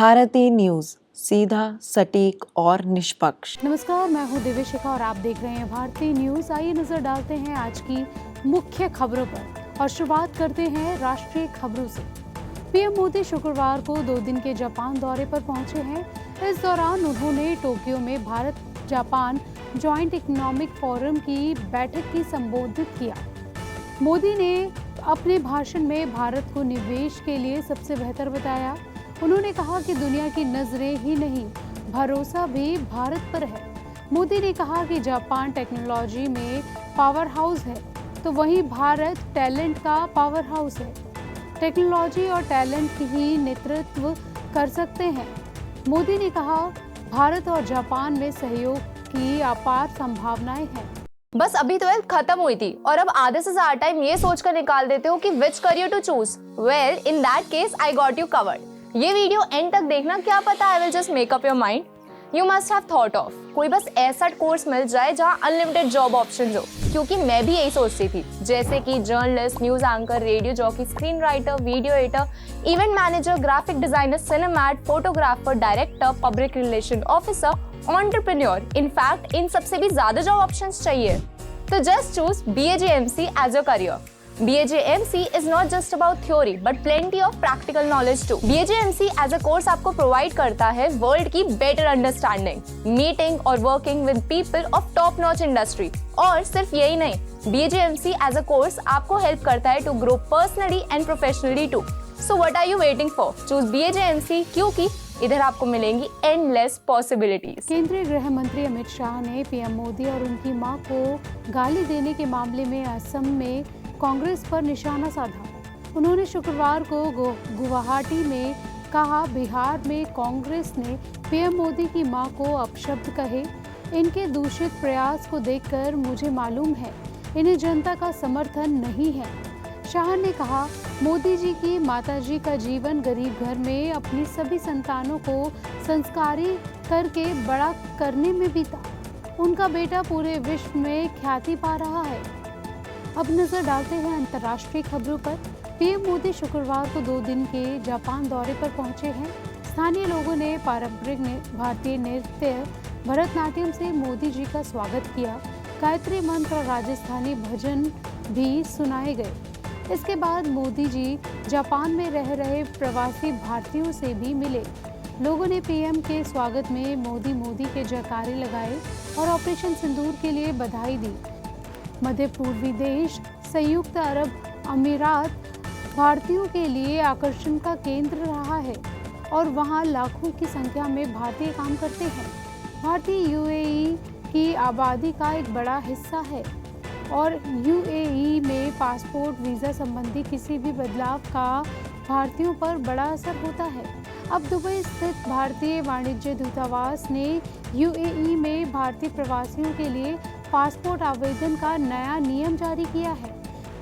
Bharti news, सीधा, सटीक और निष्पक्ष। नमस्कार, मैं हूं दिव्यशिखा और आप देख रहे हैं भारती न्यूज। आइए नजर डालते हैं आज की मुख्य खबरों पर और शुरुआत करते हैं राष्ट्रीय खबरों से। पीएम मोदी शुक्रवार को 2 दिन के जापान दौरे पर पहुंचे हैं। इस दौरान उन्होंने टोक्यो में Bharat Japan joint economic forum की बैठक की संबोधित किया। मोदी ने अपने भाषण में भारत को निवेश के लिए सबसे बेहतर बताया। उन्होंने कहा कि दुनिया की नजरें ही नहीं, भरोसा भी भारत पर है। मोदी ने कहा कि जापान टेक्नोलॉजी में पावर हाउस है, तो वहीं भारत टैलेंट का पावर हाउस है। टेक्नोलॉजी और टैलेंट ही नेतृत्व कर सकते हैं। मोदी ने कहा, भारत और जापान में सहयोग की अपार संभावनाएं हैं। बस अभी 12th खत्म हुई थी और अब आधे से ज्यादा टाइम ये सोचकर निकाल देते हो कि which career to choose. Well, in that case I got you covered. ये वीडियो एंड तक देखना, क्या पता I will just make up your mind. You must have thought of कोई बस ऐसा कोर्स मिल जाए जहाँ अनलिमिटेड जॉब ऑप्शन हो, क्योंकि मैं भी यही सोचती थी। जैसे कि journalist, news anchor, radio jockey, screen writer, video editor, event manager, graphic designer, cinematographer, director, public relation officer, entrepreneur. In fact इन सबसे भी ज्यादा जॉब ऑप्शंस चाहिए। तो just choose BAJMC as your career. BAJMC is not just about theory but plenty of practical knowledge too. BAJMC as a course आपको provide करता है world की बेटर अंडरस्टैंडिंग, मीटिंग और working with people of top notch industry. और सिर्फ यही नहीं, BAJMC as a course आपको हेल्प करता है to grow personally and professionally too. So what are you waiting for? Choose BAJMC, क्योंकि इधर आपको मिलेंगी एंडलेस पॉसिबिलिटीज। केंद्रीय गृह मंत्री अमित शाह ने पीएम मोदी और उनकी मां को गाली देने के मामले में असम में कांग्रेस पर निशाना साधा। उन्होंने शुक्रवार को गुवाहाटी में कहा, बिहार में कांग्रेस ने पीएम मोदी की मां को अपशब्द कहे। इनके दूषित प्रयास को देखकर मुझे मालूम है इन्हें जनता का समर्थन नहीं है। शाह ने कहा, मोदी जी की माताजी का जीवन गरीब घर में अपनी सभी संतानों को संस्कारी करके बड़ा करने में बीता। उनका बेटा पूरे विश्व में ख्याति पा रहा है। अब नजर डालते हैं अंतर्राष्ट्रीय खबरों पर। पीएम मोदी शुक्रवार को 2 दिन के जापान दौरे पर पहुंचे हैं। स्थानीय लोगों ने पारंपरिक भारतीय नृत्य भरतनाट्यम से मोदी जी का स्वागत किया। गायत्री मंत्र और राजस्थानी भजन भी सुनाए गए। इसके बाद मोदी जी जापान में रह रहे प्रवासी भारतीयों से भी मिले। लोगों ने पीएम के स्वागत में मोदी के जयकारे लगाए और ऑपरेशन सिंदूर के लिए बधाई दी। मध्य पूर्वी देश संयुक्त अरब अमीरात भारतीयों के लिए आकर्षण का केंद्र रहा है और वहां लाखों की संख्या में भारतीय काम करते हैं। भारतीय UAE की आबादी का एक बड़ा हिस्सा है और UAE में पासपोर्ट वीज़ा संबंधी किसी भी बदलाव का भारतीयों पर बड़ा असर होता है। अब दुबई स्थित भारतीय वाणिज्य दूतावास ने UAE में भारतीय प्रवासियों के लिए पासपोर्ट आवेदन का नया नियम जारी किया है।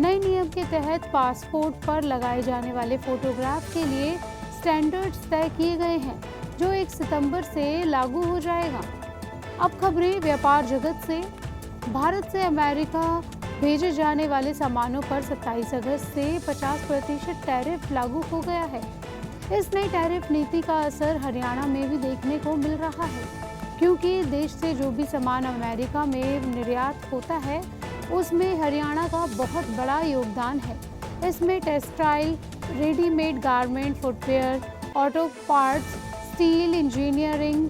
नए नियम के तहत पासपोर्ट पर लगाए जाने वाले फोटोग्राफ के लिए स्टैंडर्ड्स तय किए गए हैं, जो 1 सितंबर से लागू हो जाएगा। अब खबरें व्यापार जगत से। भारत से अमेरिका भेजे जाने वाले सामानों पर 27 अगस्त से 50% टैरिफ लागू हो गया है। इस नई टैरिफ नीति का असर हरियाणा में भी देखने को मिल रहा है, क्योंकि देश से जो भी सामान अमेरिका में निर्यात होता है उसमें हरियाणा का बहुत बड़ा योगदान है। इसमें textile, readymade garment, footwear, auto parts, steel, engineering,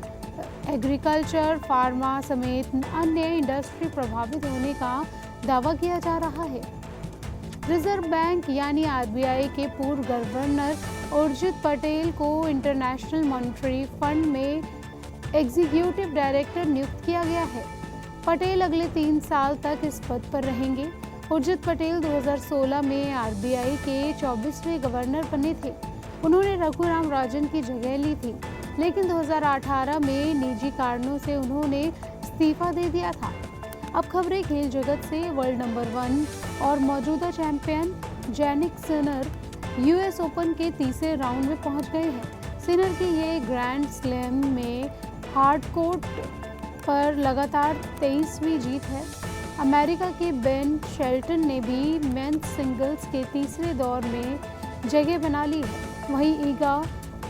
agriculture, pharma समेत अन्य इंडस्ट्री प्रभावित होने का दावा किया जा रहा है। रिजर्व बैंक यानी RBI के पूर्व गवर्नर उर्जित पटेल को इंटरनेशनल मॉनेटरी फंड में एग्जीक्यूटिव डायरेक्टर नियुक्त किया गया है। पटेल अगले 3 साल तक इस पद पर रहेंगे। उर्जित पटेल 2016 में RBI के 24वें गवर्नर बने थे। उन्होंने रघुराम राजन की जगह ली थी, लेकिन 2018 में निजी कारणों से उन्होंने इस्तीफा दे दिया था। अब खबरें खेल जगत से। वर्ल्ड नंबर 1 और मौजूदा champion Jannik Sinner US open के तीसरे राउंड में पहुंच गए हैं। सिनर की ये ग्रैंड स्लैम में हार्ड कोर्ट पर लगातार 23वीं जीत है। अमेरिका के बेन शेल्टन ने भी मेंस सिंगल्स के तीसरे दौर में जगह बना ली है। वहीं ईगा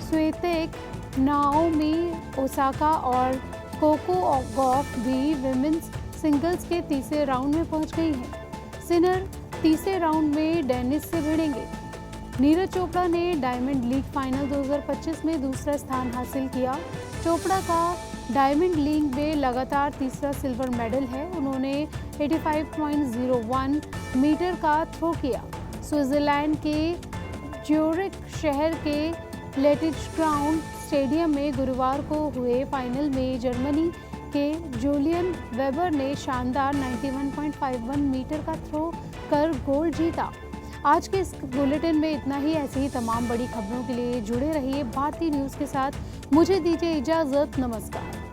स्विएतेक नाओमी ओसाका और कोको गॉफ भी विमेंस सिंगल्स के तीसरे राउंड में पहुंच गई हैं। सिनर तीसरे राउंड में डेनिस से भिड़ेंगे। नीरज चोपड़ा ने डायमंड लीग फाइनल 2025 में दूसरा स्थान हासिल किया। चोपड़ा का डायमंड लीग में लगातार तीसरा सिल्वर मेडल है। उन्होंने 85.01 मीटर का थ्रो किया। स्विट्जरलैंड के ज्यूरिख शहर के लेटिशग्राउंड स्टेडियम में गुरुवार को हुए फाइनल में जर्मनी के जूलियन वेबर ने शानदार 91.51 मीटर का थ्रो कर गोल्ड जीता। आज के इस बुलेटिन में इतना ही। ऐसे ही तमाम बड़ी खबरों के लिए जुड़े रहिए भारतीय न्यूज़ के साथ। मुझे दीजिए इजाज़त। नमस्कार।